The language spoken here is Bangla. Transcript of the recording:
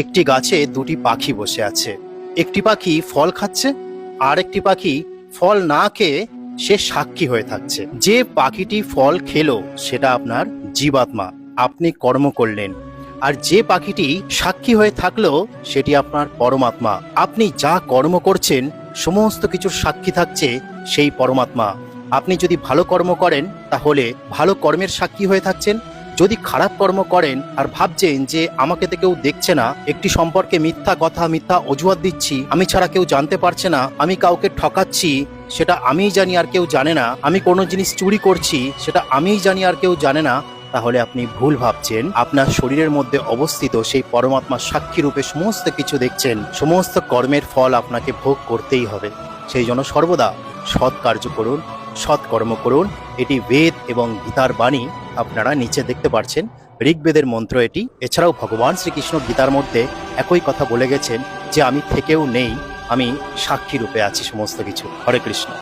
একটি গাছে দুটি পাখি বসে আছে। একটি পাখি ফল খাচ্ছে, আর একটি পাখি ফল না খেয়ে সে সাক্ষী হয়ে থাকছে। যে পাখিটি ফল খেলো সেটা আপনার জীবাত্মা, আপনি কর্ম করলেন। আর যে পাখিটি সাক্ষী হয়ে থাকলো সেটি আপনার পরমাত্মা। আপনি যা কর্ম করছেন সমস্ত কিছুর সাক্ষী থাকছে সেই পরমাত্মা। আপনি যদি ভালো কর্ম করেন তাহলে ভালো কর্মের সাক্ষী হয়ে থাকছেন। যদি খারাপ কর্ম করেন আর ভাবছেন যে আমাকে তো কেউ দেখছে না, একটি সম্পর্কে মিথ্যা কথা মিথ্যা অজুহাত দিচ্ছি, আমি ছাড়া কেউ জানতে পারছে না, আমি কাউকে ঠকাচ্ছি সেটা আমিই জানি আর কেউ জানে না, আমি কোনো জিনিস চুরি করছি সেটা আমিই জানি আর কেউ জানে না, তাহলে আপনি ভুল ভাবছেন। আপনার শরীরের মধ্যে অবস্থিত সেই পরমাত্মা সাক্ষী রূপে সমস্ত কিছু দেখছেন। সমস্ত কর্মের ফল আপনাকে ভোগ করতেই হবে। সেই জন্য সর্বদা সৎ কার্য করুন, সৎকর্ম করুন। এটি বেদ এবং গীতার বাণী। আপনারা নিচে দেখতে পাচ্ছেন ঋগ্বেদের মন্ত্র এটি। এছাড়াও ভগবান শ্রীকৃষ্ণ গীতার মধ্যে একই কথা বলে গেছেন যে আমি থেকেও নেই, আমি সাক্ষী রূপে আছি সমস্ত কিছু। হরে কৃষ্ণ।